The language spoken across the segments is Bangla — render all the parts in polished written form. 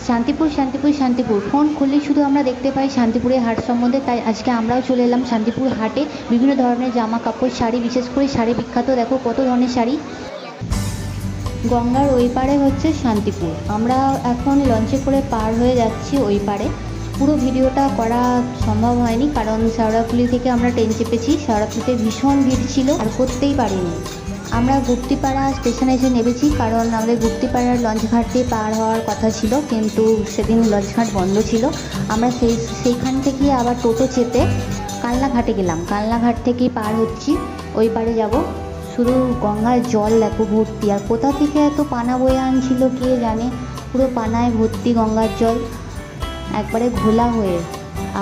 শান্তিপুর শান্তিপুর শান্তিপুর, ফোন খুললেই শুধু আমরা দেখতে পাই শান্তিপুরের হাট সম্বন্ধে। তাই আজকে আমরাও চলে এলাম শান্তিপুর হাটে। বিভিন্ন ধরনের জামা কাপড়, শাড়ি, বিশেষ করে শাড়ি বিখ্যাত। দেখো কত ধরনের শাড়ি। গঙ্গার ওই পারে হচ্ছে শান্তিপুর। আমরা এখন লঞ্চে করে পার হয়ে যাচ্ছি ওই পারে। পুরো ভিডিওটা করা সম্ভব হয়নি, কারণ শেওড়াফুলি থেকে আমরা ট্রেন চেপেছি। শেওড়াফুলিতে ভীষণ ভিড় ছিল, আর করতেই পারিনি। আমরা গুপ্তিপাড়া স্টেশনে এসে নেমেছি, কারণ আমাদের গুপ্তিপাড়ার লঞ্চঘাট দিয়ে পার হওয়ার কথা ছিল, কিন্তু সেদিন লঞ্চঘাট বন্ধ ছিল। আমরা সেইখান থেকে আবার টোটো চেপে কালনাঘাটে গেলাম। কালনাঘাট থেকেই পার হচ্ছি, ওই পারে যাব। শুধু গঙ্গার জল দেখো ভর্তি, আর কোথা থেকে এত পানা বয়ে আনছিল কে জানে। পুরো পানায় ভর্তি গঙ্গার জল, একবারে ঘোলা হয়ে।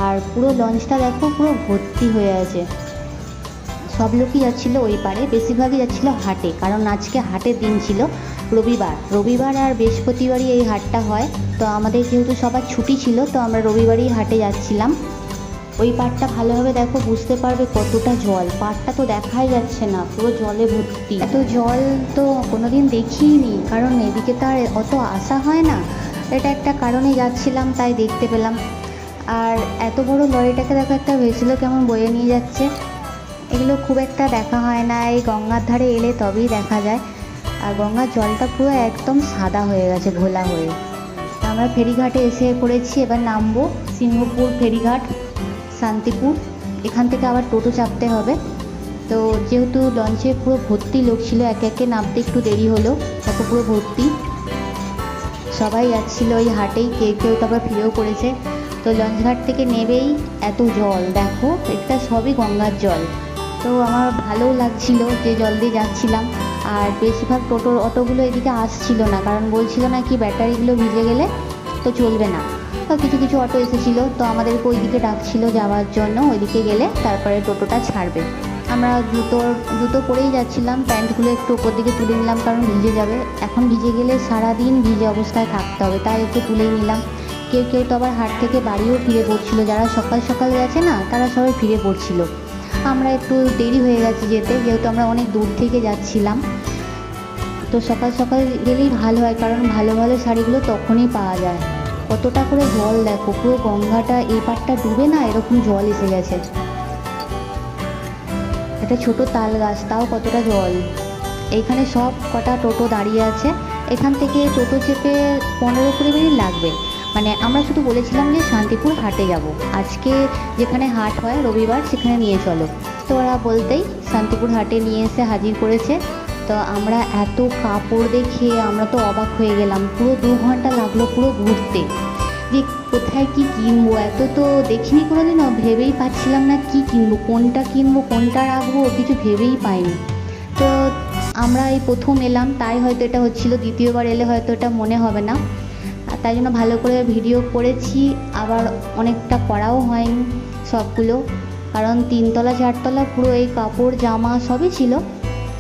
আর পুরো লঞ্চটা দেখো পুরো ভর্তি হয়ে আছে। সব লোকই যাচ্ছিলো ওই পারে, বেশিরভাগই যাচ্ছিলো হাটে, কারণ আজকে হাটের দিন ছিল। রবিবার আর বৃহস্পতিবারই এই হাটটা হয়। তো আমাদের যেহেতু সবার ছুটি ছিল, তো আমরা রবিবারই হাটে যাচ্ছিলাম। ওই পাড়টা ভালোভাবে দেখো, বুঝতে পারবে কতটা জল। পাড়টা তো দেখাই যাচ্ছে না, পুরো জলে ভর্তি। এত জল তো কোনোদিন দেখিনি, কারণ এদিকে তো আর অত আসা হয় না। এটা একটা কারণে যাচ্ছিলাম, তাই দেখতে পেলাম। আর এত বড় লরিটাকে দেখো, একটা ভেসেলও কেমন বয়ে নিয়ে যাচ্ছে। এগুলো খুব একটা দেখা হয় না, এই গঙ্গার ধারে এলে তবেই দেখা যায়। আর গঙ্গার জলটা পুরো একদম সাদা হয়ে গেছে, ঘোলা হয়ে। আমরা ফেরিঘাটে এসে পড়েছি, এবার নামবো। সিংহপুর ফেরিঘাট, শান্তিপুর। এখান থেকে আবার টোটো চাপতে হবে। তো যেহেতু লঞ্চে পুরো ভর্তি লোক ছিল, একে একে নামতে একটু দেরি হলো। দেখো পুরো ভর্তি, সবাই যাচ্ছিলো ওই হাটেই। কেউ তারপর ফিরেও পড়েছে। তো লঞ্চঘাট থেকে নেবেই এত জল দেখো, এটা সবই গঙ্গার জল। তো আমার ভালোও লাগছিল যে জল দিয়ে যাচ্ছিলাম। আর বেশিরভাগ টোটোর অটোগুলো এদিকে আসছিল না, কারণ বলছিল না কি ব্যাটারিগুলো ভিজে গেলে তো চলবে না। তো কিছু কিছু অটো এসেছিলো, তো আমাদেরকে ওইদিকে ডাকছিল যাওয়ার জন্য। ওইদিকে গেলে তারপরে টোটোটা ছাড়বে। আমরা জুতো পরেই যাচ্ছিলাম, প্যান্টগুলো একটু উপর দিকে তুলে নিলাম, কারণ ভিজে যাবে। এখন ভিজে গেলে সারাদিন ভিজে অবস্থায় থাকতে হবে, তাই একটু তুলেই নিলাম। কেউ তো আবার হাট থেকে বাড়িও ফিরে পড়ছিল। যারা সকাল সকাল গেছে না, তারা সবাই ফিরে পড়ছিল। আমরা একটু দেরি হয়ে গেছে যেতে, যেহেতু আমরা অনেক দূর থেকে যাচ্ছিলাম। তো সকাল সকাল গেলেই ভালো হয়, কারণ ভালো ভালো শাড়িগুলো তখনই পাওয়া যায়। কতটা করে জল দেখো, পুরো গঙ্গাটা এই পাড়টা ডুবে না, এরকম জল এসে গেছে। একটা ছোট তাল গাছ, তাও কতটা জল। এইখানে সব কটা টোটো দাঁড়িয়ে আছে। এখান থেকে টোটো চেপে 15-20 মিনিট লাগবে। মানে আমরা শুধু বলেছিলাম যে শান্তিপুর হাটে যাব, আজকে যেখানে হাট হয় রবিবার, সেখানে নিয়ে চলো। তো ওরা বলতেই শান্তিপুর হাটে নিয়ে এসে হাজির করেছে। তো আমরা এত কাপড় দেখে আমরা তো অবাক হয়ে গেলাম। পুরো 2 ঘন্টা লাগলো পুরো ঘুরতে, যে কোথায় কি কিনবো। এত তো দেখিনি কোনোদিনও, ভেবেই পাচ্ছিলাম না কি কিনবো, কোনটা কিনবো, কোনটা রাখবো, কিছু ভেবেই পাইনি। তো আমরা এই প্রথম এলাম, তাই হয়তো এটা হচ্ছিল। দ্বিতীয়বার এলে হয়তো এটা মনে হবে না। তাই জন্য ভালো করে ভিডিও করেছি, আবার অনেকটা করাও হয়নি সবগুলো, কারণ 3 তলা 4 তলা পুরো এই কাপড় জামা সবই ছিল।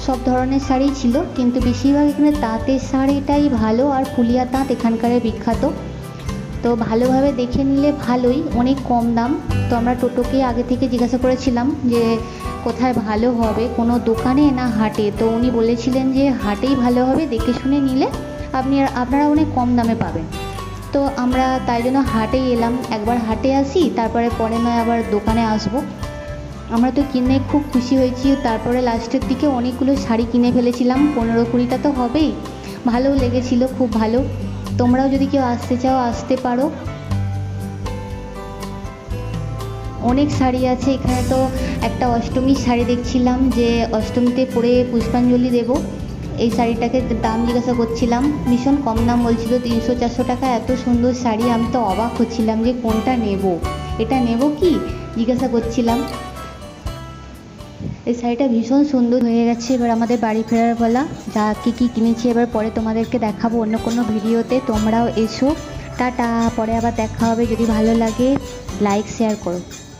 সব ধরনের শাড়ি ছিল, কিন্তু বেশিরভাগ এখানে তাঁতের শাড়িটাই ভালো, আর ফুলিয়া তাঁত এখানকার বিখ্যাত। তো ভালোভাবে দেখে নিলে ভালোই, অনেক কম দাম। তো আমরা টোটোকে আগে থেকে জিজ্ঞাসা করেছিলাম যে কোথায় ভালো হবে, কোনো দোকানে না হাটে। তো উনি বলেছিলেন যে হাটেই ভালো হবে, দেখে শুনে নিলে আপনারা অনেক কম দামে পাবেন। তো আমরা তাই জন্য হাটেই এলাম। একবার হাটে আসি, তারপরে পরে নয় আবার দোকানে আসবো। আমরা তো কিনে খুব খুশি হয়েছি। তারপরে লাস্টের দিকে অনেকগুলো শাড়ি কিনে ফেলেছিলাম, 15-20টা তো হবেই। ভালোও লেগেছিল, খুব ভালো। তোমরাও যদি কেউ আসতে চাও আসতে পারো। অনেক শাড়ি আছে এখানে। তো একটা অষ্টমীর শাড়ি দেখছিলাম, যে অষ্টমীতে পরে পুষ্পাঞ্জলি দেব। এই শাড়িটাকে দাম জিজ্ঞাসা করছিলাম, ভীষণ কম দাম বলছিল, 300-400 টাকা। এত সুন্দর শাড়ি, আমি তো অবাক হচ্ছিলাম যে কোনটা নেব, এটা নেব কি জিজ্ঞাসা করছিলাম। এই শাড়িটা ভীষণ সুন্দর হয়ে গেছে। এবার আমাদের বাড়ি ফেরার পালা। যা কী কিনেছি এবার পরে তোমাদেরকে দেখাবো অন্য কোনো ভিডিওতে। তোমরাও এসো। টাটা, পরে আবার দেখা হবে। যদি ভালো লাগে লাইক শেয়ার করো।